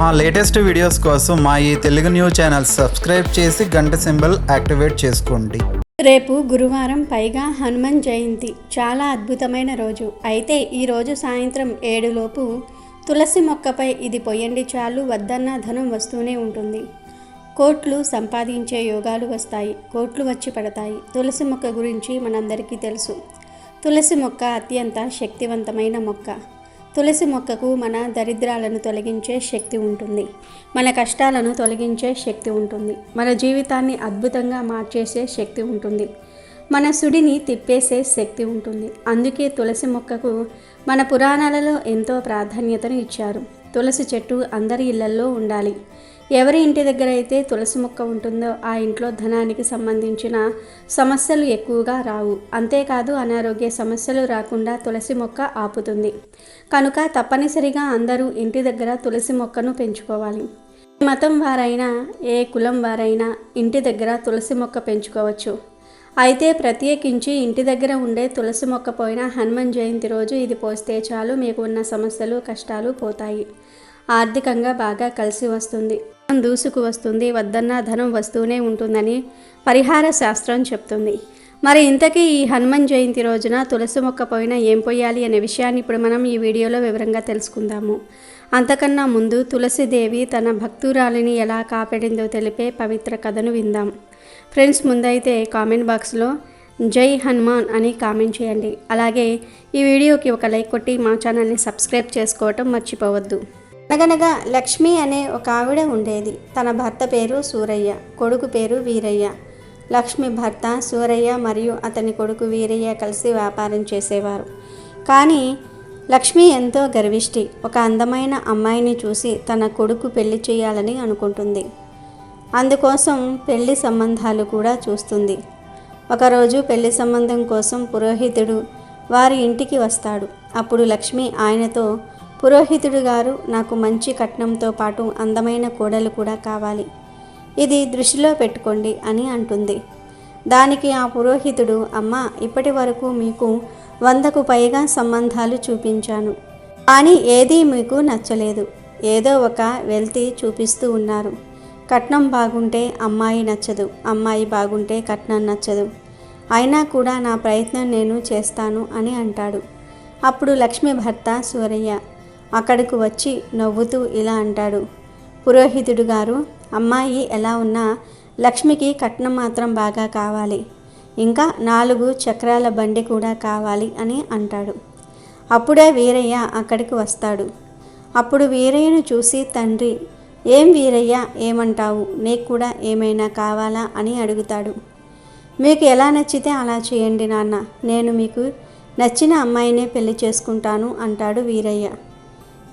మా latest videos కోసం మా ఈ తెలుగు న్యూస్ ఛానల్ సబ్స్క్రైబ్ చేసి గంట సింబల్ యాక్టివేట్ చేసుకోండి. రేపు గురువారం, పైగా హనుమాన్ జయంతి. చాలా అద్భుతమైన రోజు. అయితే ఈరోజు సాయంత్రం 7 లోపు తులసి మొక్కపై ఇది పొయ్యండి చాలు, వద్దన్న ధనం వస్తూనే ఉంటుంది. కోట్లు సంపాదించే యోగాలు వస్తాయి, కోట్లు వచ్చి పడతాయి. తులసి మొక్క గురించి మనందరికీ తెలుసు. తులసి మొక్క అత్యంత శక్తివంతమైన మొక్క. తులసి మొక్కకు మన దరిద్రాలను తొలగించే శక్తి ఉంటుంది, మన కష్టాలను తొలగించే శక్తి ఉంటుంది, మన జీవితాన్ని అద్భుతంగా మార్చేసే శక్తి ఉంటుంది, మన సుడిని తిప్పేసే శక్తి ఉంటుంది. అందుకే తులసి మొక్కకు మన పురాణాలలో ఎంతో ప్రాధాన్యతను ఇచ్చారు. తులసి చెట్టు అందరి ఇళ్లల్లో ఉండాలి. ఎవరి ఇంటి దగ్గర అయితే తులసి మొక్క ఉంటుందో ఆ ఇంట్లో ధనానికి సంబంధించిన సమస్యలు ఎక్కువగా రావు. అంతేకాదు, అనారోగ్య సమస్యలు రాకుండా తులసి మొక్క ఆపుతుంది. కనుక తప్పనిసరిగా అందరూ ఇంటి దగ్గర తులసి మొక్కను పెంచుకోవాలి. ఏ మతం వారైనా, ఏ కులం వారైనా ఇంటి దగ్గర తులసి మొక్క పెంచుకోవచ్చు. అయితే ప్రత్యేకించి ఇంటి దగ్గర ఉండే తులసి మొక్క పోయిన హనుమాన్ జయంతి రోజు ఇది పోస్తే చాలు, మీకు ఉన్న సమస్యలు, కష్టాలు పోతాయి. ఆర్థికంగా బాగా కలిసి వస్తుంది, దూసుకు వస్తుంది, వద్దన్న ధనం వస్తూనే ఉంటుందని పరిహార శాస్త్రం చెప్తుంది. మరి ఇంతకీ ఈ హనుమాన్ జయంతి రోజున తులసి మొక్క పోయిన ఏం పోయాలి అనే విషయాన్ని ఇప్పుడు మనం ఈ వీడియోలో వివరంగా తెలుసుకుందాము. అంతకన్నా ముందు తులసిదేవి తన భక్తురాలిని ఎలా కాపాడిందో తెలిపే పవిత్ర కథను విందాం. ఫ్రెండ్స్, ముందైతే కామెంట్ బాక్స్లో జై హనుమాన్ అని కామెంట్ చేయండి. అలాగే ఈ వీడియోకి ఒక లైక్ కొట్టి మా ఛానల్ని సబ్స్క్రైబ్ చేసుకోవటం మర్చిపోవద్దు. అనగనగా లక్ష్మి అనే ఒక ఆవిడ ఉండేది. తన భర్త పేరు సూరయ్య, కొడుకు పేరు వీరయ్య. లక్ష్మి భర్త సూరయ్య మరియు అతని కొడుకు వీరయ్య కలిసి వ్యాపారం చేసేవారు. కానీ లక్ష్మి ఎంతో గర్విష్టి. ఒక అందమైన అమ్మాయిని చూసి తన కొడుకు పెళ్లి చేయాలని అనుకుంటుంది. అందుకోసం పెళ్లి సంబంధాలు కూడా చూస్తుంది. ఒకరోజు పెళ్లి సంబంధం కోసం పురోహితుడు వారి ఇంటికి వస్తాడు. అప్పుడు లక్ష్మి ఆయనతో, పురోహితుడు గారు, నాకు మంచి కట్నంతో పాటు అందమైన కోడలు కూడా కావాలి, ఇది దృష్టిలో పెట్టుకోండి అని అంటుంది. దానికి ఆ పురోహితుడు, అమ్మ, ఇప్పటి వరకు మీకు 100కు పైగా సంబంధాలు చూపించాను, కానీ ఏదీ మీకు నచ్చలేదు. ఏదో ఒక వెల్తి చూపిస్తూ ఉన్నారు. కట్నం బాగుంటే అమ్మాయి నచ్చదు, అమ్మాయి బాగుంటే కట్నం నచ్చదు. అయినా కూడా నా ప్రయత్నం నేను చేస్తాను అని అంటాడు. అప్పుడు లక్ష్మి భర్త సూరయ్య అక్కడికి వచ్చి నవ్వుతూ ఇలా అంటాడు, పురోహితుడు గారు, అమ్మాయి ఎలా ఉన్నా లక్ష్మికి కట్నం మాత్రం బాగా కావాలి, ఇంకా 4 చక్రాల బండి కూడా కావాలి అని అంటాడు. అప్పుడే వీరయ్య అక్కడికి వస్తాడు. అప్పుడు వీరయ్యను చూసి తండ్రి, ఏం వీరయ్య, ఏమంటావు, నీకు కూడా ఏమైనా కావాలా అని అడుగుతాడు. మీకు ఎలా నచ్చితే అలా చేయండి నాన్న, నేను మీకు నచ్చిన అమ్మాయినే పెళ్లి చేసుకుంటాను అంటాడు వీరయ్య.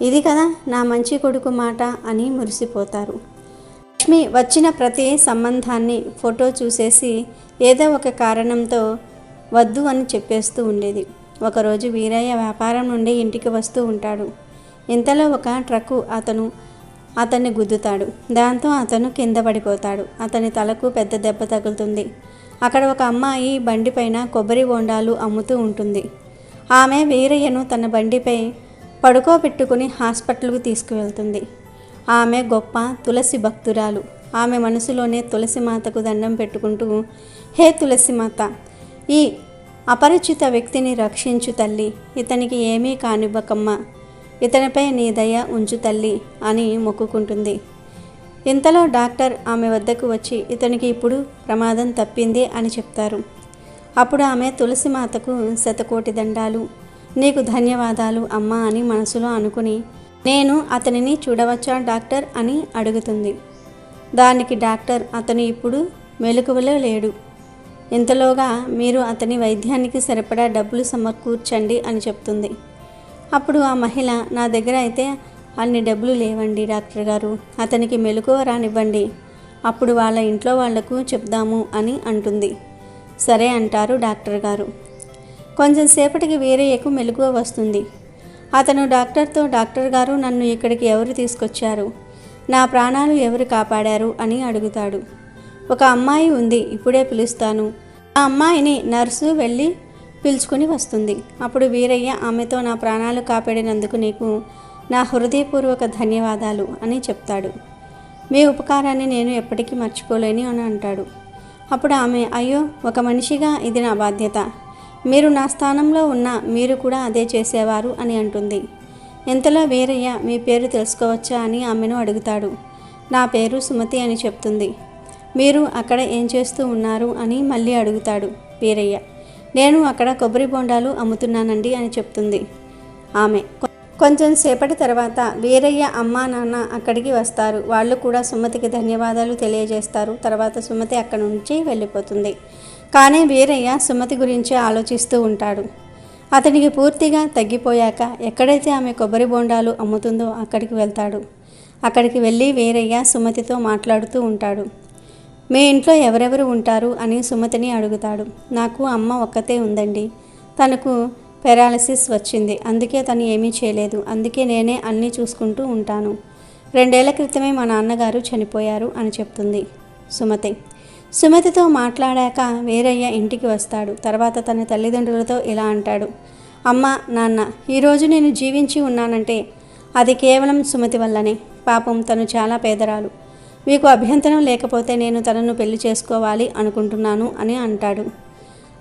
ఇది కదా నా మంచి కొడుకు మాట అని మురిసిపోతారు. లక్ష్మి వచ్చిన ప్రతి సంబంధాన్ని ఫోటో చూసేసి ఏదో ఒక కారణంతో వద్దు అని చెప్పేస్తూ ఉండేది. ఒకరోజు వీరయ్య వ్యాపారం నుండి ఇంటికి వస్తూ ఉంటాడు. ఇంతలో ఒక ట్రక్కు అతన్ని గుద్దుతాడు. దాంతో అతను కింద పడిపోతాడు. అతని తలకు పెద్ద దెబ్బ తగులుతుంది. అక్కడ ఒక అమ్మాయి బండిపైన కొబ్బరి బొండాలు అమ్ముతూ ఉంటుంది. ఆమె వీరయ్యను తన బండిపై పడుకోబెట్టుకుని హాస్పిటల్కు తీసుకువెళ్తుంది. ఆమె గొప్ప తులసి భక్తురాలు. ఆమె మనసులోనే తులసి మాతకు దండం పెట్టుకుంటూ, హే తులసి మాత, ఈ అపరిచిత వ్యక్తిని రక్షించు తల్లి, ఇతనికి ఏమీ కానివ్వకమ్మా, ఇతనిపై నీ దయ ఉంచు తల్లి అని మొక్కుకుంటుంది. ఇంతలో డాక్టర్ ఆమె వద్దకు వచ్చి, ఇతనికి ఇప్పుడు ప్రమాదం తప్పింది అని చెప్తారు. అప్పుడు ఆమె తులసి మాతకు 100 కోటి దండాలు, నీకు ధన్యవాదాలు అమ్మా అని మనసులో అనుకుని, నేను అతనిని చూడవచ్చా డాక్టర్ అని అడుగుతుంది. దానికి డాక్టర్, అతను ఇప్పుడు మెలకువలో లేడు, ఇంతలోగా మీరు అతని వైద్యానికి సరిపడా డబ్బులు సమకూర్చండి అని చెప్తుంది. అప్పుడు ఆ మహిళ, నా దగ్గర అయితే అన్ని డబ్బులు లేవండి డాక్టర్ గారు, అతనికి మెలకువ రానివ్వండి, అప్పుడు వాళ్ళ ఇంట్లో వాళ్లకు చెప్దాము అని అంటుంది. సరే అంటారు డాక్టర్ గారు. కొంచెం సేపటికి వీరయ్యకు మెలకువ వస్తుంది. అతను డాక్టర్తో, డాక్టర్ గారు, నన్ను ఇక్కడికి ఎవరు తీసుకొచ్చారు, నా ప్రాణాలు ఎవరు కాపాడారు అని అడుగుతాడు. ఒక అమ్మాయి ఉంది, ఇప్పుడే పిలుస్తాను. ఆ అమ్మాయిని నర్సు వెళ్ళి పిలుచుకొని వస్తుంది. అప్పుడు వీరయ్య ఆమెతో, నా ప్రాణాలు కాపాడినందుకు నీకు నా హృదయపూర్వక ధన్యవాదాలు అని చెప్తాడు. మీ ఉపకారాన్ని నేను ఎప్పటికీ మర్చిపోలేను అని అంటాడు. అప్పుడు ఆమె, అయ్యో, ఒక మనిషిగా ఇది నా బాధ్యత. మీరు నా స్థానంలో ఉన్న మీరు కూడా అదే చేసేవారు అని అంటుంది. ఇంతలో వీరయ్య మీ పేరు తెలుసుకోవచ్చా అని ఆమెను అడుగుతాడు. నా పేరు సుమతి అని చెప్తుంది. మీరు అక్కడ ఏం చేస్తూ ఉన్నారు అని మళ్ళీ అడుగుతాడు వీరయ్య. నేను అక్కడ కొబ్బరి బొండాలు అమ్ముతున్నానండి అని చెప్తుంది ఆమె. కొంచెం సేపటి తర్వాత వీరయ్య అమ్మా నాన్న అక్కడికి వస్తారు. వాళ్ళు కూడా సుమతికి ధన్యవాదాలు తెలియజేస్తారు. తర్వాత సుమతి అక్కడి నుంచి వెళ్ళిపోతుంది. కానీ వీరయ్య సుమతి గురించి ఆలోచిస్తూ ఉంటాడు. అతనికి పూర్తిగా తగ్గిపోయాక ఎక్కడైతే ఆమె కొబ్బరి బొండాలు అమ్ముతుందో అక్కడికి వెళ్తాడు. అక్కడికి వెళ్ళి వీరయ్య సుమతితో మాట్లాడుతూ ఉంటాడు. మీ ఇంట్లో ఎవరెవరు ఉంటారు అని సుమతిని అడుగుతాడు. నాకు అమ్మ ఒక్కతే ఉందండి. తనకు పెరాలసిస్ వచ్చింది. అందుకే తను ఏమీ చేయలేదు. అందుకే నేనే అన్నీ చూసుకుంటూ ఉంటాను. 2 ఏళ్ల క్రితమే మా నాన్నగారు చనిపోయారు అని చెప్తుంది సుమతి. సుమతితో మాట్లాడాక వీరయ్య ఇంటికి వస్తాడు. తర్వాత తన తల్లిదండ్రులతో ఇలా అంటాడు. అమ్మ, నాన్న, ఈరోజు నేను జీవించి ఉన్నానంటే అది కేవలం సుమతి వల్లనే. పాపం తను చాలా పేదరాలు. మీకు అభ్యంతరం లేకపోతే నేను తనను పెళ్లి చేసుకోవాలి అనుకుంటున్నాను అని అంటాడు.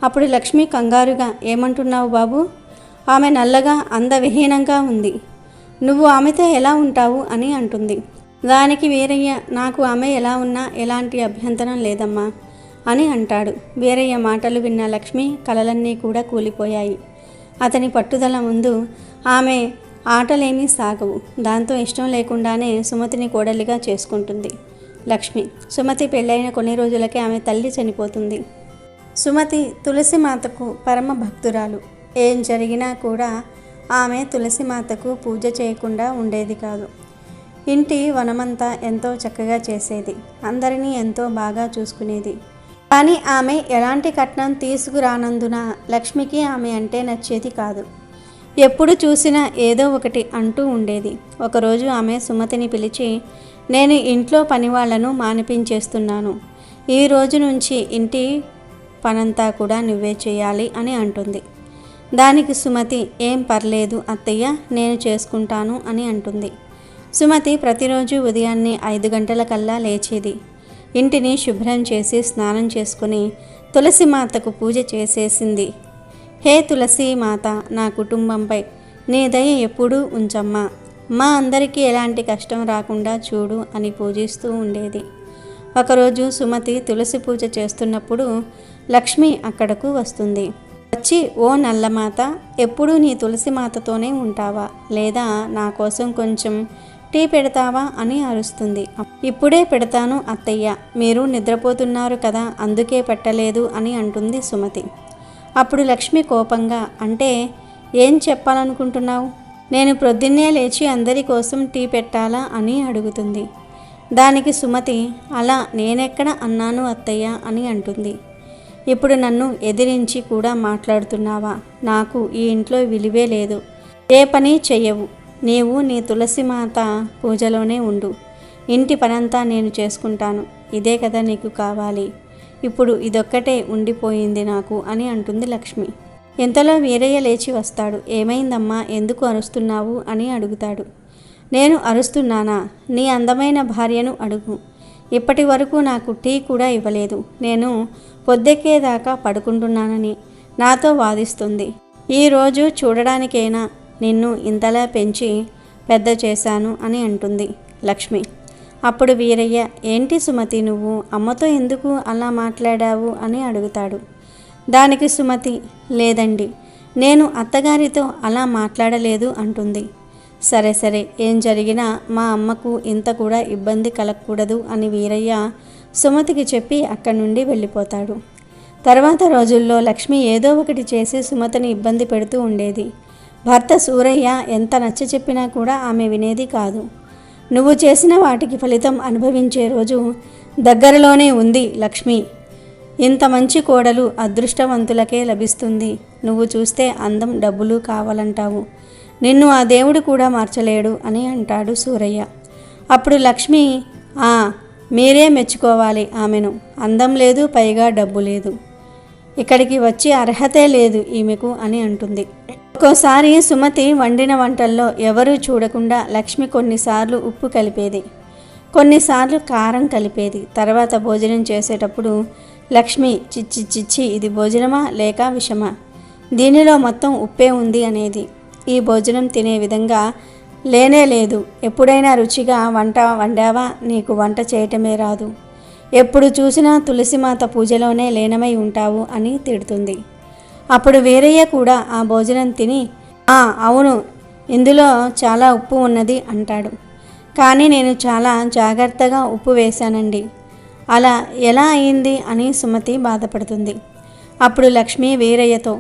అప్పుడు లక్ష్మి కంగారుగా, ఏమంటున్నావు బాబు? ఆమె నల్లగా అందవిహీనంగా ఉంది. నువ్వు ఆమెతో ఎలా ఉంటావు అని అంటుంది. దానికి వీరయ్య, నాకు ఆమె ఎలా ఉన్నా ఎలాంటి అభ్యంతరం లేదమ్మా అని అంటాడు. వీరయ్య మాటలు విన్న లక్ష్మి కలలన్నీ కూడా కూలిపోయాయి. అతని పట్టుదల ముందు ఆమె ఆటలేమీ సాగవు. దాంతో ఇష్టం లేకుండానే సుమతిని కోడలిగా చేసుకుంటుంది లక్ష్మి. సుమతి పెళ్ళైన కొన్ని రోజులకే ఆమె తల్లి చనిపోతుంది. సుమతి తులసిమాతకు పరమ భక్తురాలు. ఏం జరిగినా కూడా ఆమె తులసిమాతకు పూజ చేయకుండా ఉండేది కాదు. ఇంటి వనమంతా ఎంతో చక్కగా చేసేది. అందరినీ ఎంతో బాగా చూసుకునేది. కానీ ఆమె ఎలాంటి కట్నం తీసుకురానందున లక్ష్మికి ఆమె అంటే నచ్చేది కాదు. ఎప్పుడు చూసినా ఏదో ఒకటి అంటూ ఉండేది. ఒకరోజు ఆమె సుమతిని పిలిచి, నేను ఇంట్లో పనివాళ్లను మానిపించేస్తున్నాను. ఈ రోజు నుంచి ఇంటి పనంతా కూడా నువ్వే చేయాలి అని అంటుంది. దానికి సుమతి, ఏం పర్లేదు అత్తయ్య, నేను చేసుకుంటాను అని అంటుంది. సుమతి ప్రతిరోజు ఉదయాన్నే 5 గంటలకల్లా లేచేది. ఇంటిని శుభ్రం చేసి స్నానం చేసుకుని తులసిమాతకు పూజ చేసేసింది. హే తులసీమాత, నా కుటుంబంపై నీ దయ ఎప్పుడూ ఉంచమ్మా. మా అందరికీ ఎలాంటి కష్టం రాకుండా చూడు అని పూజిస్తూ ఉండేది. ఒకరోజు సుమతి తులసి పూజ చేస్తున్నప్పుడు లక్ష్మి అక్కడకు వస్తుంది. వచ్చి, ఓ నల్లమాత, ఎప్పుడూ నీ తులసిమాతతోనే ఉంటావా? లేదా నా కోసం కొంచెం టీ పెడతావా అని అరుస్తుంది. ఇప్పుడే పెడతాను అత్తయ్య, మీరు నిద్రపోతున్నారు కదా, అందుకే పెట్టలేదు అని అంటుంది సుమతి. అప్పుడు లక్ష్మి కోపంగా, అంటే ఏం చెప్పాలనుకుంటున్నావు? నేను ప్రొద్దున్నే లేచి అందరి కోసం టీ పెట్టాలా అని అడుగుతుంది. దానికి సుమతి, అలా నేనెక్కడ అన్నాను అత్తయ్య అని అంటుంది. ఇప్పుడు నన్ను ఎదిరించి కూడా మాట్లాడుతున్నావా? నాకు ఈ ఇంట్లో విలువే లేదు. ఏ పని చెయ్యవు. నీవు నీ తులసిమాత పూజలోనే ఉండు. ఇంటి పనంతా నేను చేసుకుంటాను. ఇదే కదా నీకు కావాలి. ఇప్పుడు ఇదొక్కటే ఉండిపోయింది నాకు అని అంటుంది లక్ష్మి. ఇంతలో వీరయ్య లేచి వస్తాడు. ఏమైందమ్మా, ఎందుకు అరుస్తున్నావు అని అడుగుతాడు. నేను అరుస్తున్నానా? నీ అందమైన భార్యను అడుగు. ఇప్పటి వరకు నాకు టీ కూడా ఇవ్వలేదు. నేను పొద్దెక్కేదాకా పడుకుంటున్నానని నాతో వాదిస్తుంది. ఈరోజు చూడడానికైనా నిన్ను ఇంతలా పెంచి పెద్ద చేశాను అని అంటుంది లక్ష్మి. అప్పుడు వీరయ్య, ఏంటి సుమతి, నువ్వు అమ్మతో ఎందుకు అలా మాట్లాడావు అని అడుగుతాడు. దానికి సుమతి, లేదండి, నేను అత్తగారితో అలా మాట్లాడలేదు అంటుంది. సరే సరే, ఏం జరిగినా మా అమ్మకు ఇంత కూడా ఇబ్బంది కలగకూడదు అని వీరయ్య సుమతికి చెప్పి అక్కడి నుండి వెళ్ళిపోతాడు. తర్వాత రోజుల్లో లక్ష్మి ఏదో ఒకటి చేసి సుమతిని ఇబ్బంది పెడుతూ ఉండేది. భర్త సూరయ్య ఎంత నచ్చ చెప్పినా కూడా ఆమె వినేది కాదు. నువ్వు చేసిన వాటికి ఫలితం అనుభవించే రోజు దగ్గరలోనే ఉంది లక్ష్మి. ఇంత మంచి కోడలు అదృష్టవంతులకే లభిస్తుంది. నువ్వు చూస్తే అందం, డబ్బులు కావాలంటావు. నిన్ను ఆ దేవుడు కూడా మార్చలేడు అని అంటాడు సూరయ్య. అప్పుడు లక్ష్మి, మీరే మెచ్చుకోవాలి ఆమెను. అందం లేదు, పైగా డబ్బు లేదు. ఇక్కడికి వచ్చే అర్హతే లేదు ఈమెకు అని అంటుంది. ఒక్కోసారి సుమతి వండిన వంటల్లో ఎవరూ చూడకుండా లక్ష్మి కొన్నిసార్లు ఉప్పు కలిపేది, కొన్నిసార్లు కారం కలిపేది. తర్వాత భోజనం చేసేటప్పుడు లక్ష్మి చిచ్చి చిచ్చి ఇది భోజనమా లేక విషమా, దీనిలో మొత్తం ఉప్పే ఉంది అనేది. ఈ భోజనం తినే విధంగా లేనే లేదు. ఎప్పుడైనా రుచిగా వంట వండావా? నీకు వంట చేయటమే రాదు. ఎప్పుడు చూసినా తులసిమాత పూజలోనే లీనమై ఉంటావు అని తిడుతుంది. అప్పుడు వీరయ్య కూడా ఆ భోజనం తిని అవును ఇందులో చాలా ఉప్పు ఉన్నది అంటాడు. కానీ నేను చాలా జాగ్రత్తగా ఉప్పు వేశానండి, అలా ఎలా అయింది అని సుమతి బాధపడుతుంది. అప్పుడు లక్ష్మి వీరయ్యతో,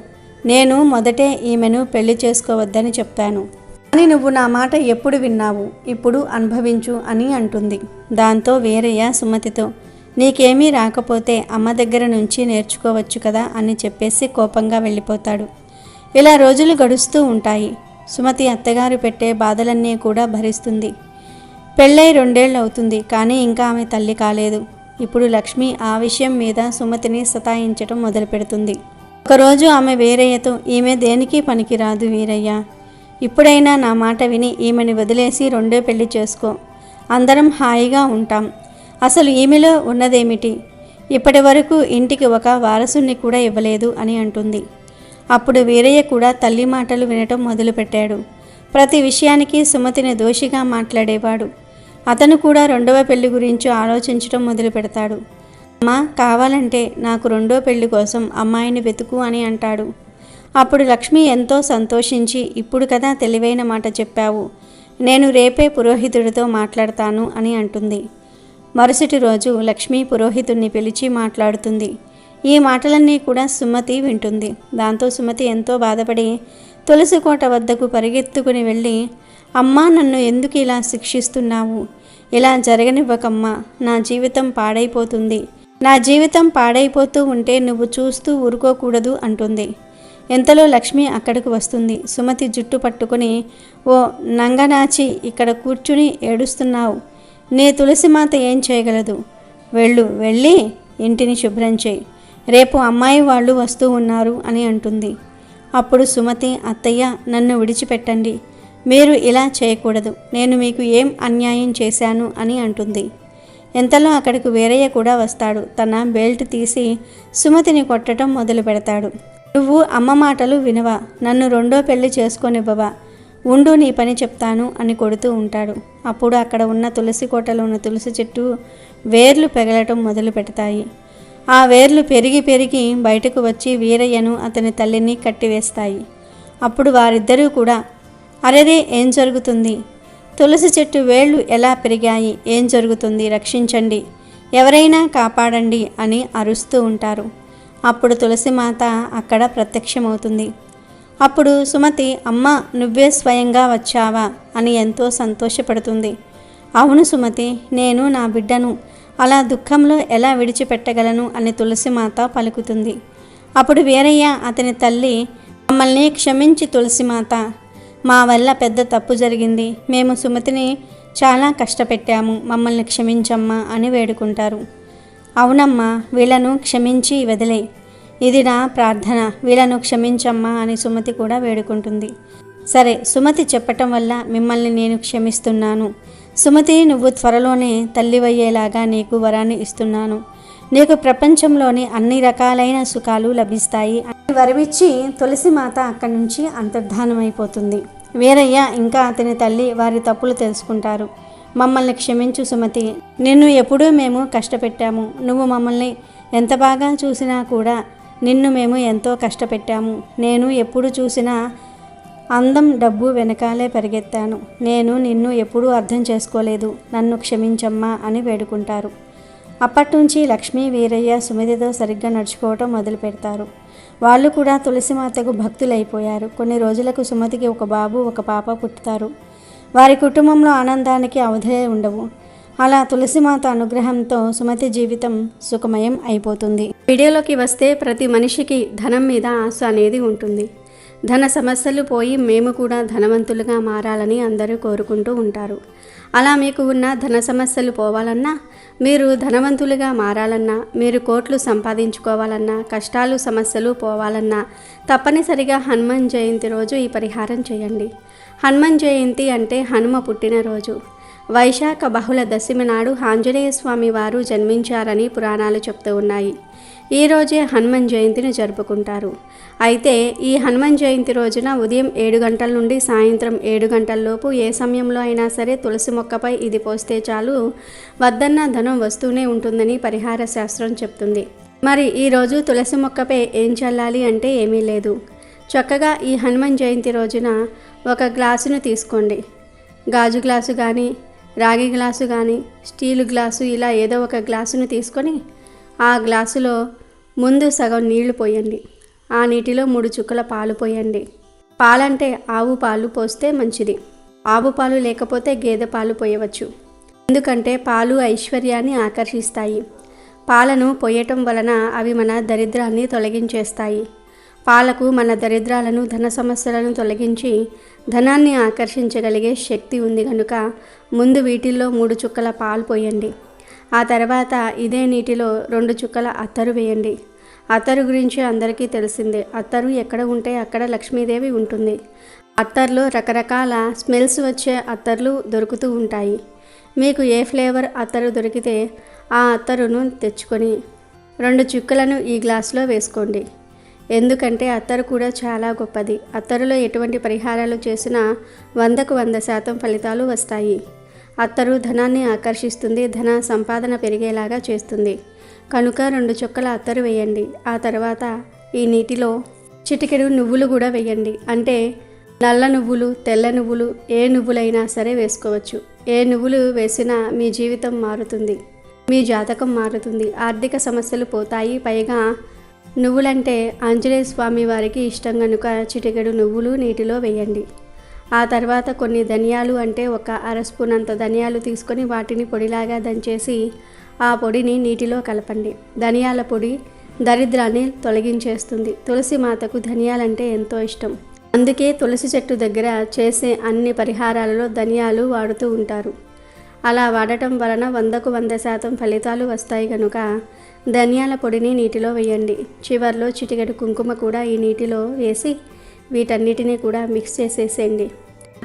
నేను మొదటే ఈమెను పెళ్లి చేసుకోవద్దని చెప్పాను, కానీ నువ్వు నా మాట ఎప్పుడు విన్నావు, ఇప్పుడు అనుభవించు అని అంటుంది. దాంతో వీరయ్య సుమతితో, నీకేమీ రాకపోతే అమ్మ దగ్గర నుంచి నేర్చుకోవచ్చు కదా అని చెప్పేసి కోపంగా వెళ్ళిపోతాడు. ఇలా రోజులు గడుస్తూ ఉంటాయి. సుమతి అత్తగారు పెట్టే బాధలన్నీ కూడా భరిస్తుంది. పెళ్ళై 2 ఏళ్ళు అవుతుంది, కానీ ఇంకా ఆమె తల్లి కాలేదు. ఇప్పుడు లక్ష్మి ఆ విషయం మీద సుమతిని సతాయించటం మొదలు పెడుతుంది. ఒకరోజు ఆమె వీరయ్యతో, ఈమె దేనికి పనికిరాదు వీరయ్య, ఇప్పుడైనా నా మాట విని ఈమెని వదిలేసి 2వ పెళ్లి చేసుకో, అందరం హాయిగా ఉంటాం. అసలు ఈమెలో ఉన్నదేమిటి, ఇప్పటి వరకు ఇంటికి ఒక వారసుని కూడా ఇవ్వలేదు అని అంటుంది. అప్పుడు వీరయ్య కూడా తల్లి మాటలు వినటం మొదలుపెట్టాడు. ప్రతి విషయానికి సుమతిని దోషిగా మాట్లాడేవాడు. అతను కూడా 2వ పెళ్లి గురించి ఆలోచించడం మొదలు పెడతాడు. అమ్మా, కావాలంటే నాకు 2వ పెళ్లి కోసం అమ్మాయిని వెతుకు అని అంటాడు. అప్పుడు లక్ష్మి ఎంతో సంతోషించి, ఇప్పుడు కదా తెలివైన మాట చెప్పావు, నేను రేపే పురోహితుడితో మాట్లాడతాను అని అంటుంది. మరుసటి రోజు లక్ష్మి పురోహితుడిని పిలిచి మాట్లాడుతుంది. ఈ మాటలన్నీ కూడా సుమతి వింటుంది. దాంతో సుమతి ఎంతో బాధపడి తులసికోట వద్దకు పరిగెత్తుకుని వెళ్ళి, అమ్మా, నన్ను ఎందుకు ఇలా శిక్షిస్తున్నావు, ఇలా జరగనివ్వకమ్మా, నా జీవితం పాడైపోతుంది, నా జీవితం పాడైపోతూ ఉంటే నువ్వు చూస్తూ ఊరుకోకూడదు అంటుంది. ఎంతలో లక్ష్మి అక్కడికి వస్తుంది. సుమతి జుట్టు పట్టుకుని, ఓ నంగనాచి, ఇక్కడ కూర్చుని ఏడుస్తున్నావు, నీ తులసిమాత ఏం చేయగలదు, వెళ్ళి ఇంటిని శుభ్రం చేయి, రేపు అమ్మాయి వాళ్ళు వస్తూ ఉన్నారు అని అంటుంది. అప్పుడు సుమతి, అత్తయ్య, నన్ను విడిచిపెట్టండి, మీరు ఇలా చేయకూడదు, నేను మీకు ఏం అన్యాయం చేశాను అని అంటుంది. ఎంతలో అక్కడికి వీరయ్య కూడా వస్తాడు. తన బెల్ట్ తీసి సుమతిని కొట్టడం మొదలు పెడతాడు. నువ్వు అమ్మ మాటలు వినవా, నన్ను 2వ పెళ్లి చేసుకోనివ్వవా, ఉండు నీ పని చెప్తాను అని కొడుతూ ఉంటాడు. అప్పుడు అక్కడ ఉన్న తులసి కోటలో ఉన్న తులసి చెట్టు వేర్లు పెగలటం మొదలు పెడతాయి. ఆ వేర్లు పెరిగి పెరిగి బయటకు వచ్చి వీరయ్యను అతని తల్లిని కట్టివేస్తాయి. అప్పుడు వారిద్దరూ కూడా, అరెరే ఏం జరుగుతుంది, తులసి చెట్టు వేళ్ళు ఎలా పెరిగాయి, ఏం జరుగుతుంది, రక్షించండి, ఎవరైనా కాపాడండి అని అరుస్తూ ఉంటారు. అప్పుడు తులసిమాత అక్కడ ప్రత్యక్షమవుతుంది. అప్పుడు సుమతి, అమ్మ, నువ్వే స్వయంగా వచ్చావా అని ఎంతో సంతోషపడుతుంది. అవును సుమతి, నేను నా బిడ్డను అలా దుఃఖంలో ఎలా విడిచిపెట్టగలను అని తులసిమాత పలుకుతుంది. అప్పుడు వీరయ్య అతని తల్లి, మమ్మల్ని క్షమించి తులసిమాత, మా వల్ల పెద్ద తప్పు జరిగింది, మేము సుమతిని చాలా కష్టపెట్టాము, మమ్మల్ని క్షమించమ్మా అని వేడుకుంటారు. అవునమ్మా, వీళ్ళను క్షమించి వదిలే, ఇది నా ప్రార్థన, వీళ్ళను క్షమించమ్మా అని సుమతి కూడా వేడుకుంటుంది. సరే, సుమతి చెప్పటం వల్ల మిమ్మల్ని నేను క్షమిస్తున్నాను. సుమతి, నువ్వు త్వరలోనే తల్లివయ్యేలాగా నీకు వరాన్ని ఇస్తున్నాను. నీకు ప్రపంచంలోని అన్ని రకాలైన సుఖాలు లభిస్తాయి అని వరమిచ్చి తులసిమాత అక్కడి నుంచి అంతర్ధానమైపోతుంది. వీరయ్య ఇంకా అతని తల్లి వారి తప్పులు తెలుసుకుంటారు. మమ్మల్ని క్షమించు సుమతి, నిన్ను ఎప్పుడూ మేము కష్టపెట్టాము, నువ్వు మమ్మల్ని ఎంత బాగా చూసినా కూడా నిన్ను మేము ఎంతో కష్టపెట్టాము. నేను ఎప్పుడు చూసినా అందం డబ్బు వెనకాలే పరిగెత్తాను, నేను నిన్ను ఎప్పుడూ అర్థం చేసుకోలేదు, నన్ను క్షమించమ్మా అని వేడుకుంటారు. అప్పట్నుంచి లక్ష్మీ, వీరయ్య సుమతితో సరిగ్గా నడుచుకోవటం మొదలు పెడతారు. వాళ్ళు కూడా తులసిమాతకు భక్తులైపోయారు. కొన్ని రోజులకు సుమతికి ఒక బాబు, ఒక పాప పుట్టుతారు. వారి కుటుంబంలో ఆనందానికి అవధులే ఉండవు. అలా తులసిమాత అనుగ్రహంతో సుమతి జీవితం సుఖమయం అయిపోతుంది. వీడియోలోకి వస్తే ప్రతి మనిషికి ధనం మీద ఆశ అనేది ఉంటుంది. ధన సమస్యలు పోయి మేము కూడా ధనవంతులుగా మారాలని అందరూ కోరుకుంటూ ఉంటారు. అలా మీకు ఉన్న ధన సమస్యలు పోవాలన్నా, మీరు ధనవంతులుగా మారాలన్నా, మీరు కోట్లు సంపాదించుకోవాలన్నా, కష్టాలు సమస్యలు పోవాలన్నా తప్పనిసరిగా హనుమాన్ జయంతి రోజు ఈ పరిహారం చేయండి. హనుమాన్ జయంతి అంటే హనుమ పుట్టినరోజు. వైశాఖ బహుళ దశమి నాడు ఆంజనేయ స్వామి వారు జన్మించారని పురాణాలు చెప్తూ ఉన్నాయి. ఈ రోజే హనుమాన్ జయంతిని జరుపుకుంటారు. అయితే ఈ హనుమాన్ జయంతి రోజున ఉదయం 7 గంటల నుండి సాయంత్రం 7 గంటల లోపు ఏ సమయంలో అయినా సరే తులసి మొక్కపై ఇది పోస్తే చాలు వద్దన్న ధనం వస్తూనే ఉంటుందని పరిహార శాస్త్రం చెప్తుంది. మరి ఈరోజు తులసి మొక్కపై ఏం చల్లాలి అంటే ఏమీ లేదు. చక్కగా ఈ హనుమాన్ జయంతి రోజున ఒక గ్లాసును తీసుకోండి. గాజు గ్లాసు కానీ, రాగి గ్లాసు కానీ, స్టీలు గ్లాసు, ఇలా ఏదో ఒక గ్లాసును తీసుకొని ఆ గ్లాసులో ముందు సగం నీళ్లు పోయండి. ఆ నీటిలో 3 చుక్కల పాలు పోయండి. పాలంటే ఆవు పాలు పోస్తే మంచిది. ఆవు పాలు లేకపోతే గేదె పాలు పోయవచ్చు. ఎందుకంటే పాలు ఐశ్వర్యాన్ని ఆకర్షిస్తాయి. పాలను పోయటం వలన అవి మన దరిద్రాన్ని తొలగించేస్తాయి. పాలకు మన దరిద్రాలను, ధన సమస్యలను తొలగించి ధనాన్ని ఆకర్షించగలిగే శక్తి ఉంది కనుక ముందు వీటిల్లో 3 చుక్కల పాలు పోయండి. ఆ తర్వాత ఇదే నీటిలో 2 చుక్కల అత్తరు వేయండి. అత్తరు గురించి అందరికీ తెలిసిందే. అత్తరు ఎక్కడ ఉంటే అక్కడ లక్ష్మీదేవి ఉంటుంది. అత్తర్లో రకరకాల స్మెల్స్ వచ్చే అత్తర్లు దొరుకుతూ ఉంటాయి. మీకు ఏ ఫ్లేవర్ అత్తరు దొరికితే ఆ అత్తరును తెచ్చుకొని 2 చుక్కలను ఈ గ్లాసులో వేసుకోండి. ఎందుకంటే అత్తరు కూడా చాలా గొప్పది. అత్తరులో ఎటువంటి పరిహారాలు చేసినా 100కు 100% ఫలితాలు వస్తాయి. అత్తరు ధనాన్ని ఆకర్షిస్తుంది, ధన సంపాదన పెరిగేలాగా చేస్తుంది. కనుక 2 చుక్కల అత్తరు వేయండి. ఆ తర్వాత ఈ నీటిలో చిటికెడు నువ్వులు కూడా వేయండి. అంటే నల్ల నువ్వులు, తెల్ల నువ్వులు, ఏ నువ్వులైనా సరే వేసుకోవచ్చు. ఏ నువ్వులు వేసినా మీ జీవితం మారుతుంది, మీ జాతకం మారుతుంది, ఆర్థిక సమస్యలు పోతాయి. పైగా నువ్వులంటే ఆంజనేయ స్వామి వారికి ఇష్టం కనుక చిటికెడు నువ్వులు నీటిలో వేయండి. ఆ తర్వాత కొన్ని ధనియాలు, అంటే 1 అర స్పూన్ అంత ధనియాలు తీసుకొని వాటిని పొడిలాగా దంచేసి ఆ పొడిని నీటిలో కలపండి. ధనియాల పొడి దరిద్రాన్ని తొలగించేస్తుంది. తులసి మాతకు ధనియాలంటే ఎంతో ఇష్టం. అందుకే తులసి చెట్టు దగ్గర చేసే అన్ని పరిహారాలలో ధనియాలు వాడుతూ ఉంటారు. అలా వాడటం వలన 100కు 100% ఫలితాలు వస్తాయి కనుక ధనియాల పొడిని నీటిలో వేయండి. చివర్లో చిటికెడు కుంకుమ కూడా ఈ నీటిలో వేసి వీటన్నిటినీ కూడా మిక్స్ చేసేసేయండి.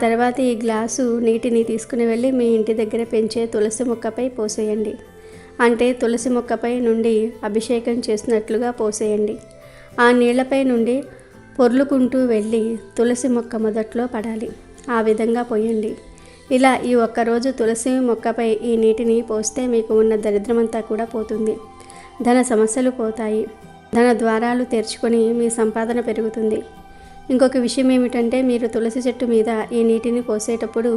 తర్వాత ఈ గ్లాసు నీటిని తీసుకుని వెళ్ళి మీ ఇంటి దగ్గర పెంచే తులసి మొక్కపై పోసేయండి. అంటే తులసి మొక్కపై నుండి అభిషేకం చేసినట్లుగా పోసేయండి. ఆ నీళ్లపై నుండి పొర్లుకుంటూ వెళ్ళి తులసి మొక్క మొదట్లో పడాలి. ఆ విధంగా పోయండి. ఇలా ఈ ఒక్కరోజు తులసి మొక్కపై ఈ నీటిని పోస్తే మీకు ఉన్న దరిద్రమంతా కూడా పోతుంది. ధన సమస్యలు పోతాయి. ధన ద్వారాలు తెరుచుకొని మీ సంపాదన పెరుగుతుంది. ఇంకొక విషయం ఏమిటంటే, మీరు తులసి చెట్టు మీద ఈ నీటిని పోసేటప్పుడు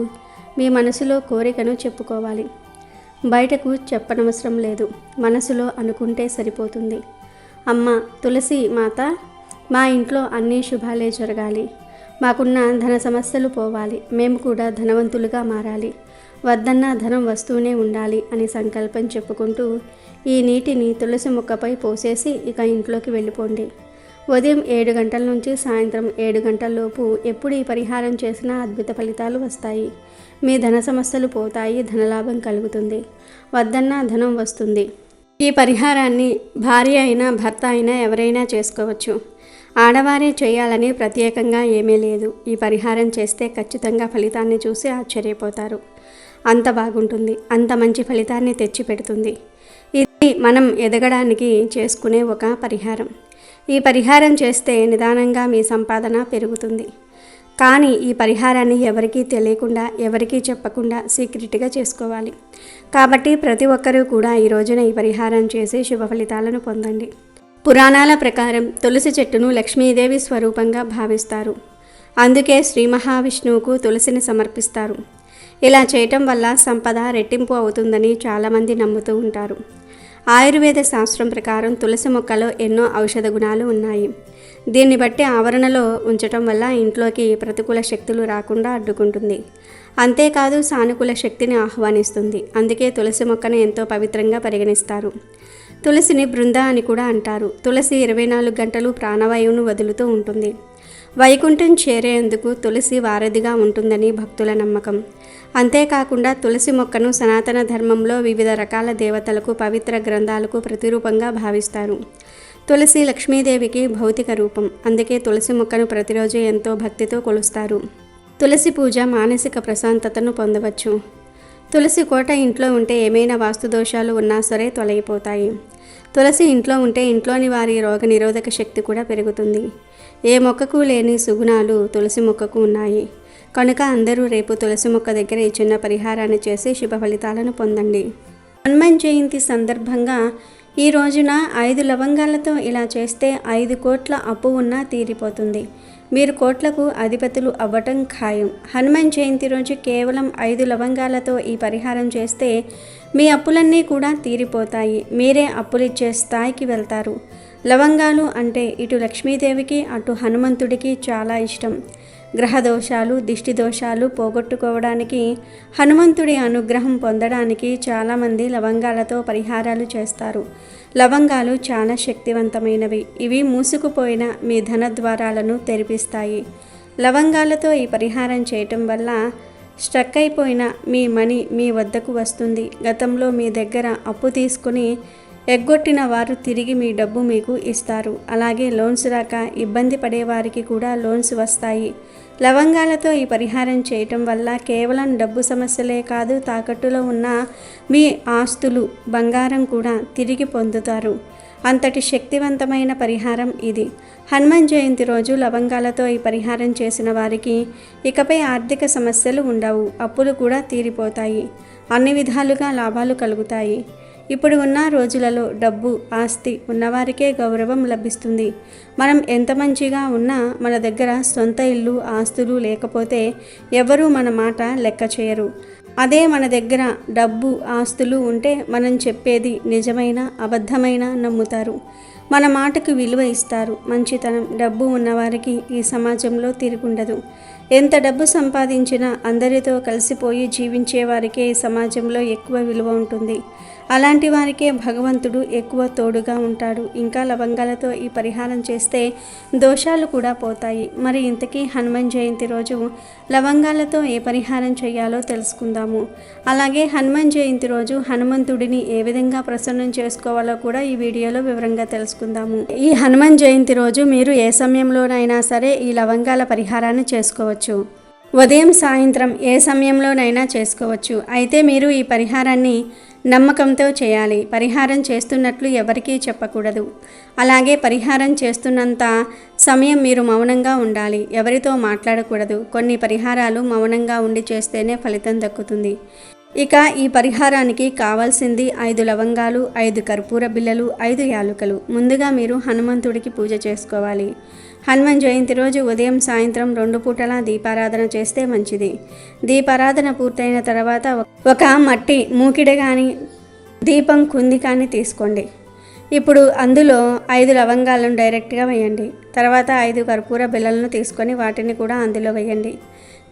మీ మనసులో కోరికను చెప్పుకోవాలి. బయటకు చెప్పనవసరం లేదు, మనసులో అనుకుంటే సరిపోతుంది. అమ్మ తులసి మాత, మా ఇంట్లో అన్ని శుభాలే జరగాలి, మాకున్న ధన సమస్యలు పోవాలి, మేము కూడా ధనవంతులుగా మారాలి, వద్దన్న ధనం వస్తూనే ఉండాలి అని సంకల్పం చెప్పుకుంటూ ఈ నీటిని తులసి మొక్కపై పోసేసి ఇక ఇంట్లోకి వెళ్ళిపోండి. ఉదయం 7 గంటల నుంచి సాయంత్రం 7 గంటల లోపు ఎప్పుడు ఈ పరిహారం చేసినా అద్భుత ఫలితాలు వస్తాయి. మీ ధన సమస్యలు పోతాయి, ధనలాభం కలుగుతుంది, వద్దన్న ధనం వస్తుంది. ఈ పరిహారాన్ని భార్య అయినా భర్త అయినా ఎవరైనా చేసుకోవచ్చు. ఆడవారే చేయాలని ప్రత్యేకంగా ఏమీ లేదు. ఈ పరిహారం చేస్తే ఖచ్చితంగా ఫలితాన్ని చూసి ఆశ్చర్యపోతారు. అంత బాగుంటుంది, అంత మంచి ఫలితాన్ని తెచ్చిపెడుతుంది. ఇది మనం ఎదగడానికి చేసుకునే ఒక పరిహారం. ఈ పరిహారం చేస్తే నిదానంగా మీ సంపాదన పెరుగుతుంది. కానీ ఈ పరిహారాన్ని ఎవరికీ తెలియకుండా, ఎవరికీ చెప్పకుండా సీక్రెట్గా చేసుకోవాలి. కాబట్టి ప్రతి ఒక్కరూ కూడా ఈ రోజున ఈ పరిహారం చేసి శుభ ఫలితాలను పొందండి. పురాణాల ప్రకారం తులసి చెట్టును లక్ష్మీదేవి స్వరూపంగా భావిస్తారు. అందుకే శ్రీ మహావిష్ణువుకు తులసిని సమర్పిస్తారు. ఇలా చేయటం వల్ల సంపద రెట్టింపు అవుతుందని చాలామంది నమ్ముతూ ఉంటారు. ఆయుర్వేద శాస్త్రం ప్రకారం తులసి మొక్కలో ఎన్నో ఔషధ గుణాలు ఉన్నాయి. దీన్ని బట్టి ఆవరణలో ఉంచటం వల్ల ఇంట్లోకి ప్రతికూల శక్తులు రాకుండా అడ్డుకుంటుంది. అంతేకాదు సానుకూల శక్తిని ఆహ్వానిస్తుంది. అందుకే తులసి మొక్కను ఎంతో పవిత్రంగా పరిగణిస్తారు. తులసిని బృంద అని కూడా అంటారు. తులసి 24 గంటలు ప్రాణవాయువును వదులుతూ ఉంటుంది. వైకుంఠం చేరేందుకు తులసి వారధిగా ఉంటుందని భక్తుల నమ్మకం. అంతేకాకుండా తులసి మొక్కను సనాతన ధర్మంలో వివిధ రకాల దేవతలకు, పవిత్ర గ్రంథాలకు ప్రతిరూపంగా భావిస్తారు. తులసి లక్ష్మీదేవికి భౌతిక రూపం. అందుకే తులసి మొక్కను ప్రతిరోజు ఎంతో భక్తితో కొలుస్తారు. తులసి పూజ మానసిక ప్రశాంతతను పొందవచ్చు. తులసి కోట ఇంట్లో ఉంటే ఏమైనా వాస్తు దోషాలు ఉన్నా సరే తొలగిపోతాయి. తులసి ఇంట్లో ఉంటే ఇంట్లోని వారి రోగ నిరోధక శక్తి కూడా పెరుగుతుంది. ఏ మొక్కకు లేని సుగుణాలు తులసి మొక్కకు ఉన్నాయి. కనుక అందరూ రేపు తులసి మొక్క దగ్గర ఈ చిన్న పరిహారాన్ని చేసి శుభ ఫలితాలను పొందండి. హనుమాన్ జయంతి సందర్భంగా ఈ రోజున 5 లవంగాలతో ఇలా చేస్తే 5 కోట్ల అప్పు ఉన్నా తీరిపోతుంది. మీరు కోట్లకు అధిపతులు అవ్వటం ఖాయం. హనుమాన్ జయంతి రోజు కేవలం 5 లవంగాలతో ఈ పరిహారం చేస్తే మీ అప్పులన్నీ కూడా తీరిపోతాయి. మీరే అప్పులిచ్చే స్థాయికి వెళ్తారు. లవంగాలు అంటే ఇటు లక్ష్మీదేవికి అటు హనుమంతుడికి చాలా ఇష్టం. గ్రహ దోషాలు, దిష్టి దోషాలు పోగొట్టుకోవడానికి, హనుమంతుడి అనుగ్రహం పొందడానికి చాలామంది లవంగాలతో పరిహారాలు చేస్తారు. లవంగాలు చాలా శక్తివంతమైనవి. ఇవి మూసుకుపోయిన మీ ధన ద్వారాలను తెరిపిస్తాయి. లవంగాలతో ఈ పరిహారం చేయటం వల్ల స్ట్రక్ అయిపోయిన మీ మనీ మీ వద్దకు వస్తుంది. గతంలో మీ దగ్గర అప్పు తీసుకుని ఎగ్గొట్టిన వారు తిరిగి మీ డబ్బు మీకు ఇస్తారు. అలాగే లోన్స్ రాక ఇబ్బంది పడేవారికి కూడా లోన్స్ వస్తాయి. లవంగాలతో ఈ పరిహారం చేయటం వల్ల కేవలం డబ్బు సమస్యలే కాదు, తాకట్టులో ఉన్న మీ ఆస్తులు, బంగారం కూడా తిరిగి పొందుతారు. అంతటి శక్తివంతమైన పరిహారం ఇది. హనుమాన్ జయంతి రోజు లవంగాలతో ఈ పరిహారం చేసిన వారికి ఇకపై ఆర్థిక సమస్యలు ఉండవు. అప్పులు కూడా తీరిపోతాయి. అన్ని విధాలుగా లాభాలు కలుగుతాయి. ఇప్పుడు ఉన్న రోజులలో డబ్బు, ఆస్తి ఉన్నవారికే గౌరవం లభిస్తుంది. మనం ఎంత మంచిగా ఉన్నా మన దగ్గర సొంత ఇల్లు, ఆస్తులు లేకపోతే ఎవరూ మన మాట లెక్క చేయరు. అదే మన దగ్గర డబ్బు, ఆస్తులు ఉంటే మనం చెప్పేది నిజమైన, అబద్ధమైన నమ్ముతారు. మన మాటకు విలువ ఇస్తారు. మంచితనం, డబ్బు ఉన్నవారికి ఈ సమాజంలో తిరుగుండదు. ఎంత డబ్బు సంపాదించినా అందరితో కలిసిపోయి జీవించే వారికే ఈ సమాజంలో ఎక్కువ విలువ ఉంటుంది. అలాంటి వారికే భగవంతుడు ఎక్కువ తోడుగా ఉంటాడు. ఇంకా లవంగాలతో ఈ పరిహారం చేస్తే దోషాలు కూడా పోతాయి. మరి ఇంతకీ హనుమాన్ జయంతి రోజు లవంగాలతో ఏ పరిహారం చేయాలో తెలుసుకుందాము. అలాగే హనుమాన్ జయంతి రోజు హనుమంతుడిని ఏ విధంగా ప్రసన్నం చేసుకోవాలో కూడా ఈ వీడియోలో వివరంగా తెలుసుకుందాము. ఈ హనుమాన్ జయంతి రోజు మీరు ఏ సమయంలోనైనా సరే ఈ లవంగాల పరిహారాన్ని చేసుకోవచ్చు. ఉదయం, సాయంత్రం ఏ సమయంలోనైనా చేసుకోవచ్చు. అయితే మీరు ఈ పరిహారాన్ని నమ్మకంతో చేయాలి. పరిహారం చేస్తున్నట్లు ఎవరికీ చెప్పకూడదు. అలాగే పరిహారం చేస్తున్నంత సమయం మీరు మౌనంగా ఉండాలి. ఎవరితో మాట్లాడకూడదు. కొన్ని పరిహారాలు మౌనంగా ఉండి చేస్తేనే ఫలితం దక్కుతుంది. ఇక ఈ పరిహారానికి కావాల్సింది 5 లవంగాలు, 5 కర్పూర బిళ్ళలు, 5 యాలుకలు. ముందుగా మీరు హనుమంతుడికి పూజ చేసుకోవాలి. హనుమాన్ జయంతి రోజు ఉదయం, సాయంత్రం 2 పూటలా దీపారాధన చేస్తే మంచిది. దీపారాధన పూర్తయిన తర్వాత ఒక మట్టి మూకిడ కానీ, దీపం కుంది కానీ తీసుకోండి. ఇప్పుడు అందులో 5 లవంగాలను డైరెక్ట్గా వేయండి. తర్వాత 5 కర్పూర బిళ్ళలను తీసుకొని వాటిని కూడా అందులో వేయండి.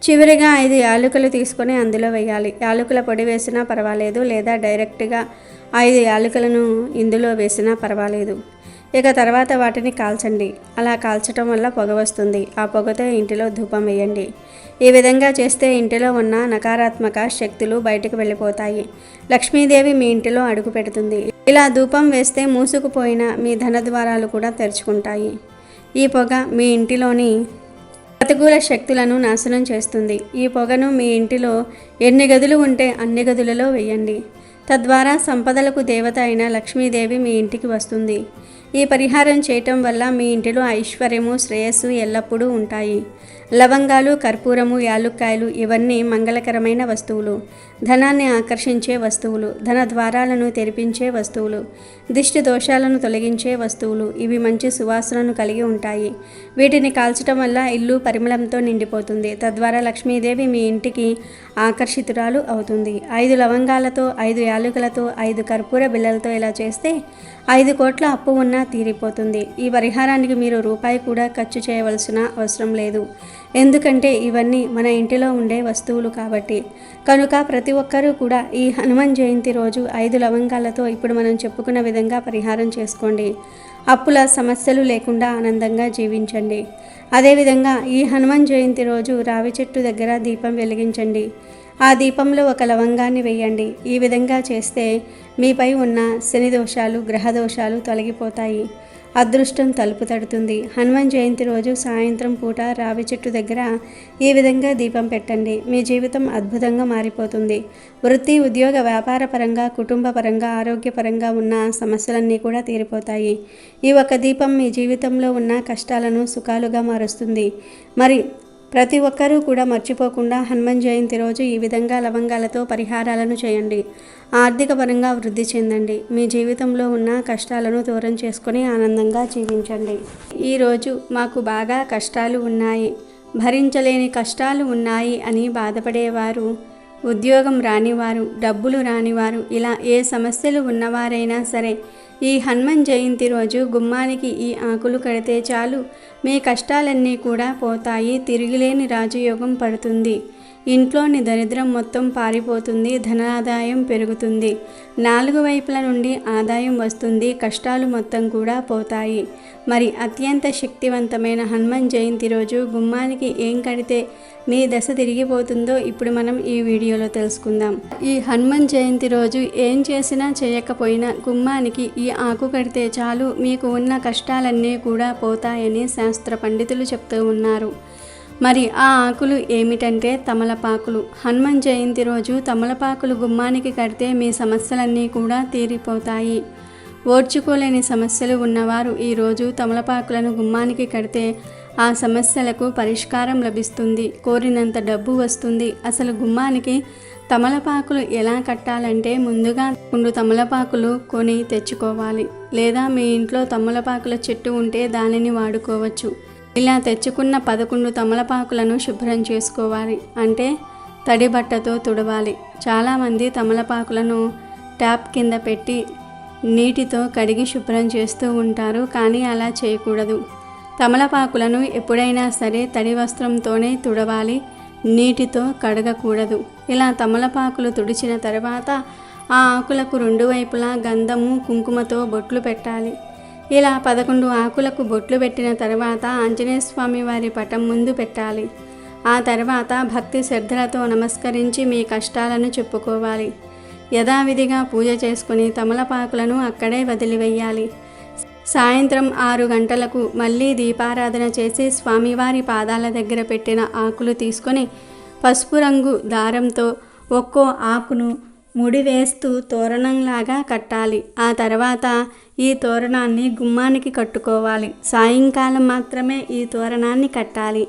చివరిగా 5 యాలకులు తీసుకొని అందులో వేయాలి. యాలకుల పొడి వేసినా పర్వాలేదు, లేదా డైరెక్ట్గా 5 యాలకులను ఇందులో వేసినా పర్వాలేదు. ఇక తర్వాత వాటిని కాల్చండి. అలా కాల్చడం వల్ల పొగ వస్తుంది. ఆ పొగతో ఇంటిలో ధూపం వేయండి. ఈ విధంగా చేస్తే ఇంటిలో ఉన్న నకారాత్మక శక్తులు బయటకు వెళ్ళిపోతాయి. లక్ష్మీదేవి మీ ఇంటిలో అడుగు పెడుతుంది. ఇలా ధూపం వేస్తే మూసుకుపోయిన మీ ధన ద్వారాలు కూడా తెరుచుకుంటాయి. ఈ పొగ మీ ఇంటిలోని ప్రతికూల శక్తులను నాశనం చేస్తుంది. ఈ పొగను మీ ఇంటిలో ఎన్ని గదులు ఉంటే అన్ని గదులలో వేయండి. తద్వారా సంపదలకు దేవత అయిన లక్ష్మీదేవి మీ ఇంటికి వస్తుంది. ఈ పరిహారం చేయటం వల్ల మీ ఇంటిలో ఐశ్వర్యము, శ్రేయస్సు ఎల్లప్పుడూ ఉంటాయి. లవంగాలు, కర్పూరము, యాలుక్కాయలు ఇవన్నీ మంగళకరమైన వస్తువులు. ధనాన్ని ఆకర్షించే వస్తువులు, ధన ద్వారాలను తెరిపించే వస్తువులు, దిష్టి దోషాలను తొలగించే వస్తువులు. ఇవి మంచి సువాసనను కలిగి ఉంటాయి. వీటిని కాల్చడం వల్ల ఇల్లు పరిమళంతో నిండిపోతుంది. తద్వారా లక్ష్మీదేవి మీ ఇంటికి ఆకర్షితురాలు అవుతుంది. 5 లవంగాలతో, 5 యాలకులతో, 5 కర్పూర బిళ్ళలతో ఇలా చేస్తే 5 కోట్ల అప్పు ఉన్నా తీరిపోతుంది. ఈ పరిహారానికి మీరు రూపాయి కూడా ఖర్చు చేయవలసిన అవసరం లేదు. ఎందుకంటే ఇవన్నీ మన ఇంటిలో ఉండే వస్తువులు కాబట్టి. కనుక ప్రతి ఒక్కరూ కూడా ఈ హనుమాన్ జయంతి రోజు 5 లవంగాలతో ఇప్పుడు మనం చెప్పుకున్న విధంగా పరిహారం చేసుకోండి. అప్పుల సమస్యలు లేకుండా ఆనందంగా జీవించండి. అదేవిధంగా ఈ హనుమాన్ జయంతి రోజు రావి చెట్టు దగ్గర దీపం వెలిగించండి. ఆ దీపంలో ఒక లవంగాన్ని వేయండి. ఈ విధంగా చేస్తే మీపై ఉన్న శని దోషాలు, గ్రహ దోషాలు తొలగిపోతాయి. అదృష్టం తలుపు తడుతుంది. హనుమాన్ జయంతి రోజు సాయంత్రం పూట రావి చెట్టు దగ్గర ఈ విధంగా దీపం పెట్టండి. మీ జీవితం అద్భుతంగా మారిపోతుంది. వృత్తి, ఉద్యోగ, వ్యాపార పరంగా, కుటుంబ పరంగా, ఆరోగ్యపరంగా ఉన్న సమస్యలన్నీ కూడా తీరిపోతాయి. ఈ ఒక్క దీపం మీ జీవితంలో ఉన్న కష్టాలను సుఖాలుగా మారుస్తుంది. మరి ప్రతి ఒక్కరూ కూడా మర్చిపోకుండా హనుమాన్ జయంతి రోజు ఈ విధంగా లవంగాలతో పరిహారాలను చేయండి. ఆర్థిక పరంగా వృద్ధి చెందండి. మీ జీవితంలో ఉన్న కష్టాలను దూరం చేసుకొని ఆనందంగా జీవించండి. ఈరోజు మాకు బాగా కష్టాలు ఉన్నాయి, భరించలేని కష్టాలు ఉన్నాయి అని బాధపడేవారు, ఉద్యోగం రానివారు, డబ్బులు రానివారు, ఇలా ఏ సమస్యలు ఉన్నవారైనా సరే ఈ హనుమాన్ జయంతి రోజు గుమ్మానికి ఈ ఆకులు కడితే చాలు, మీ కష్టాలన్నీ కూడా పోతాయి. తిరిగిలేని రాజయోగం పడుతుంది. ఇంట్లోని దరిద్రం మొత్తం పారిపోతుంది. ధనాదాయం పెరుగుతుంది. 4 వైపుల నుండి ఆదాయం వస్తుంది. కష్టాలు మొత్తం కూడా పోతాయి. మరి అత్యంత శక్తివంతమైన హనుమాన్ జయంతి రోజు గుమ్మానికి ఏం కడితే మీ దశ తిరిగిపోతుందో ఇప్పుడు మనం ఈ వీడియోలో తెలుసుకుందాం. ఈ హనుమాన్ జయంతి రోజు ఏం చేసినా చేయకపోయినా గుమ్మానికి ఈ ఆకు కడితే చాలు, మీకు ఉన్న కష్టాలన్నీ కూడా పోతాయని శాస్త్ర పండితులు చెప్తూ ఉన్నారు. మరి ఆ ఆకులు ఏమిటంటే తమలపాకులు. హనుమాన్ జయంతి రోజు తమలపాకులు గుమ్మానికి కడితే మీ సమస్యలన్నీ కూడా తీరిపోతాయి. ఓర్చుకోలేని సమస్యలు ఉన్నవారు ఈరోజు తమలపాకులను గుమ్మానికి కడితే ఆ సమస్యలకు పరిష్కారం లభిస్తుంది. కోరినంత డబ్బు వస్తుంది. అసలు గుమ్మానికి తమలపాకులు ఎలా కట్టాలంటే ముందుగా 2 తమలపాకులు కొని తెచ్చుకోవాలి. లేదా మీ ఇంట్లో తమలపాకుల చెట్టు ఉంటే దానిని వాడుకోవచ్చు. ఇలా తెచ్చుకున్న 11 తమలపాకులను శుభ్రం చేసుకోవాలి. అంటే తడి బట్టతో తుడవాలి. చాలామంది తమలపాకులను ట్యాప్ కింద పెట్టి నీటితో కడిగి శుభ్రం చేస్తూ ఉంటారు. కానీ అలా చేయకూడదు. తమలపాకులను ఎప్పుడైనా సరే తడి వస్త్రంతోనే తుడవాలి, నీటితో కడగకూడదు. ఇలా తమలపాకులు తుడిచిన తర్వాత ఆ ఆకులకు 2 వైపులా గంధము, కుంకుమతో బొట్లు పెట్టాలి. ఇలా 11 ఆకులకు బొట్లు పెట్టిన తర్వాత ఆంజనేయ స్వామి వారి పటం ముందు పెట్టాలి. ఆ తర్వాత భక్తి శ్రద్ధలతో నమస్కరించి మీ కష్టాలను చెప్పుకోవాలి. యథావిధిగా పూజ చేసుకుని తమలపాకులను అక్కడే వదిలివేయాలి. సాయంత్రం 6 గంటలకు మళ్ళీ దీపారాధన చేసి స్వామివారి పాదాల దగ్గర పెట్టిన ఆకులు తీసుకొని పసుపు రంగు దారంతో ఒక్కో ఆకును ముడివేస్తూ తోరణంలాగా కట్టాలి. ఆ తర్వాత ఈ తోరణాన్ని గుమ్మానికి కట్టుకోవాలి. సాయంకాలం మాత్రమే ఈ తోరణాన్ని కట్టాలి.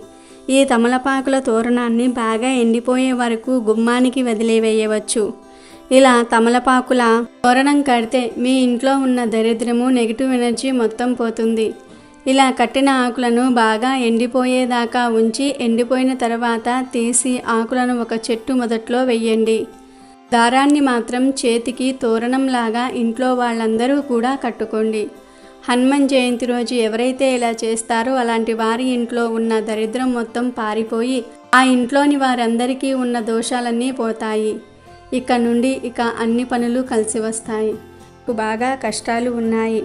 ఈ తమలపాకుల తోరణాన్ని బాగా ఎండిపోయే వరకు గుమ్మానికి వదిలివేయవచ్చు. ఇలా తమలపాకుల తోరణం కడితే మీ ఇంట్లో ఉన్న దరిద్రము, నెగిటివ్ ఎనర్జీ మొత్తం పోతుంది. ఇలా కట్టిన ఆకులను బాగా ఎండిపోయేదాకా ఉంచి ఎండిపోయిన తర్వాత తీసి ఆకులను ఒక చెట్టు మొదట్లో వెయ్యండి. దారాన్ని మాత్రం చేతికి తోరణంలాగా ఇంట్లో వాళ్ళందరూ కూడా కట్టుకోండి. హనుమాన్ జయంతి రోజు ఎవరైతే ఇలా చేస్తారో అలాంటి వారి ఇంట్లో ఉన్న దరిద్రం మొత్తం పారిపోయి ఆ ఇంట్లోని వారందరికీ ఉన్న దోషాలన్నీ పోతాయి. ఇక నుండి అన్ని పనులు కలిసి వస్తాయి. బాగా కష్టాలు ఉన్నాయి,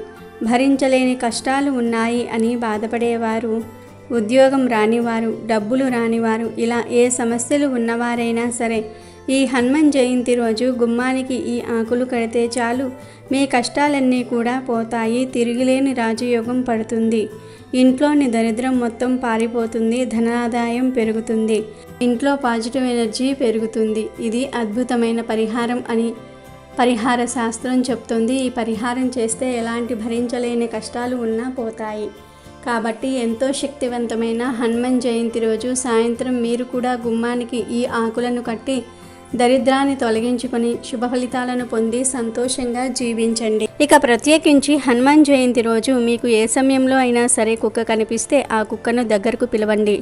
భరించలేని కష్టాలు ఉన్నాయి అని బాధపడేవారు, ఉద్యోగం రానివారు, డబ్బులు రానివారు, ఇలా ఏ సమస్యలు ఉన్నవారైనా సరే ఈ హనుమాన్ జయంతి రోజు గుమ్మానికి ఈ ఆకులు కడితే చాలు, మీ కష్టాలన్నీ కూడా పోతాయి. తిరిగిలేని రాజయోగం పడుతుంది. ఇంట్లోని దరిద్రం మొత్తం పారిపోతుంది. ధనాదాయం పెరుగుతుంది. ఇంట్లో పాజిటివ్ ఎనర్జీ పెరుగుతుంది. ఇది అద్భుతమైన పరిహారం అని పరిహార శాస్త్రం చెప్తుంది. ఈ పరిహారం చేస్తే ఎలాంటి భరించలేని కష్టాలు ఉన్నా పోతాయి. కాబట్టి ఎంతో శక్తివంతమైన హనుమాన్ జయంతి రోజు సాయంత్రం మీరు కూడా గుమ్మానికి ఈ ఆకులను కట్టి దరిద్రాన్ని తొలగించుకొని శుభ ఫలితాలను పొంది సంతోషంగా జీవించండి. ఇక ప్రత్యేకించి హనుమాన్ జయంతి రోజు మీకు ఏ సమయంలో అయినా సరే కుక్క కనిపిస్తే ఆ కుక్కను దగ్గరకు పిలవండి.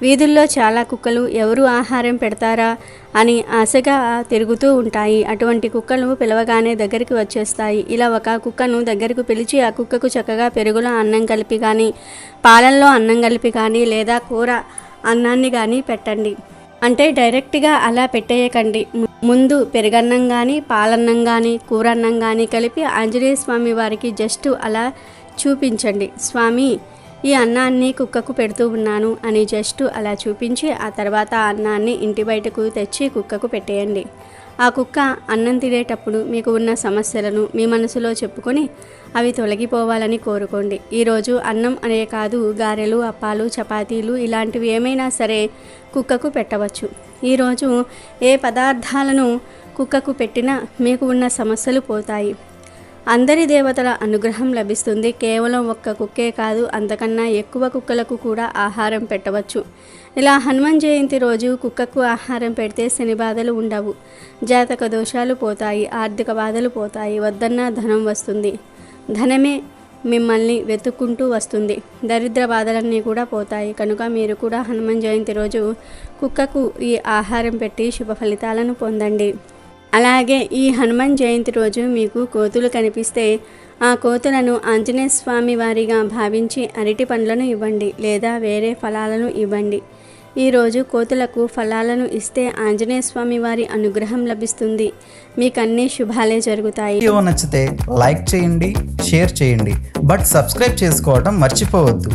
వీధుల్లో చాలా కుక్కలు ఎవరు ఆహారం పెడతారా అని ఆశగా తిరుగుతూ ఉంటాయి. అటువంటి కుక్కలు పిలవగానే దగ్గరికి వచ్చేస్తాయి. ఇలా ఒక కుక్కను దగ్గరకు పిలిచి ఆ కుక్కకు చక్కగా పెరుగులో అన్నం కలిపి కానీ, పాలల్లో అన్నం కలిపి కానీ, లేదా కూర అన్నాన్ని కానీ పెట్టండి. అంటే డైరెక్ట్గా అలా పెట్టేయకండి. ముందు పెరుగన్నం కానీ, పాలన్నం కానీ, కూరన్నం కానీ కలిపి ఆంజనేయ స్వామి వారికి జస్ట్ అలా చూపించండి. స్వామి, ఈ అన్నాన్ని కుక్కకు పెడుతూ ఉన్నాను అని జస్ట్ అలా చూపించి ఆ తర్వాత అన్నాన్ని ఇంటి బయటకు తెచ్చి కుక్కకు పెట్టేయండి. ఆ కుక్క అన్నం తినేటప్పుడు మీకు ఉన్న సమస్యలను మీ మనసులో చెప్పుకొని అవి తొలగిపోవాలని కోరుకోండి. ఈరోజు అన్నం అనే కాదు, గారెలు, అప్పాలు, చపాతీలు ఇలాంటివి ఏమైనా సరే కుక్కకు పెట్టవచ్చు. ఈరోజు ఏ పదార్థాలను కుక్కకు పెట్టినా మీకు ఉన్న సమస్యలు పోతాయి. అందరి దేవతల అనుగ్రహం లభిస్తుంది. కేవలం ఒక్క కుక్కే కాదు, అంతకన్నా ఎక్కువ కుక్కలకు కూడా ఆహారం పెట్టవచ్చు. ఇలా హనుమాన్ జయంతి రోజు కుక్కకు ఆహారం పెడితే శని బాధలు ఉండవు, జాతక దోషాలు పోతాయి, ఆర్థిక బాధలు పోతాయి, వద్దన్న ధనం వస్తుంది, ధనమే మిమ్మల్ని వెతుక్కుంటూ వస్తుంది, దరిద్ర బాధలన్నీ కూడా పోతాయి. కనుక మీరు కూడా హనుమాన్ జయంతి రోజు కుక్కకు ఈ ఆహారం పెట్టి శుభ ఫలితాలను పొందండి. అలాగే ఈ హనుమాన్ జయంతి రోజు మీకు కోతులు కనిపిస్తే ఆ కోతులను ఆంజనేయ స్వామి వారిగా భావించి అరటి పండ్లను ఇవ్వండి, లేదా వేరే ఫలాలను ఇవ్వండి. ఈరోజు కోతులకు ఫలాలను ఇస్తే ఆంజనేయ స్వామి వారి అనుగ్రహం లభిస్తుంది. మీకు అన్ని శుభాలే జరుగుతాయి. వీడియో నచ్చితే లైక్ చేయండి, షేర్ చేయండి, బట్ సబ్స్క్రైబ్ చేసుకోవడం మర్చిపోవద్దు.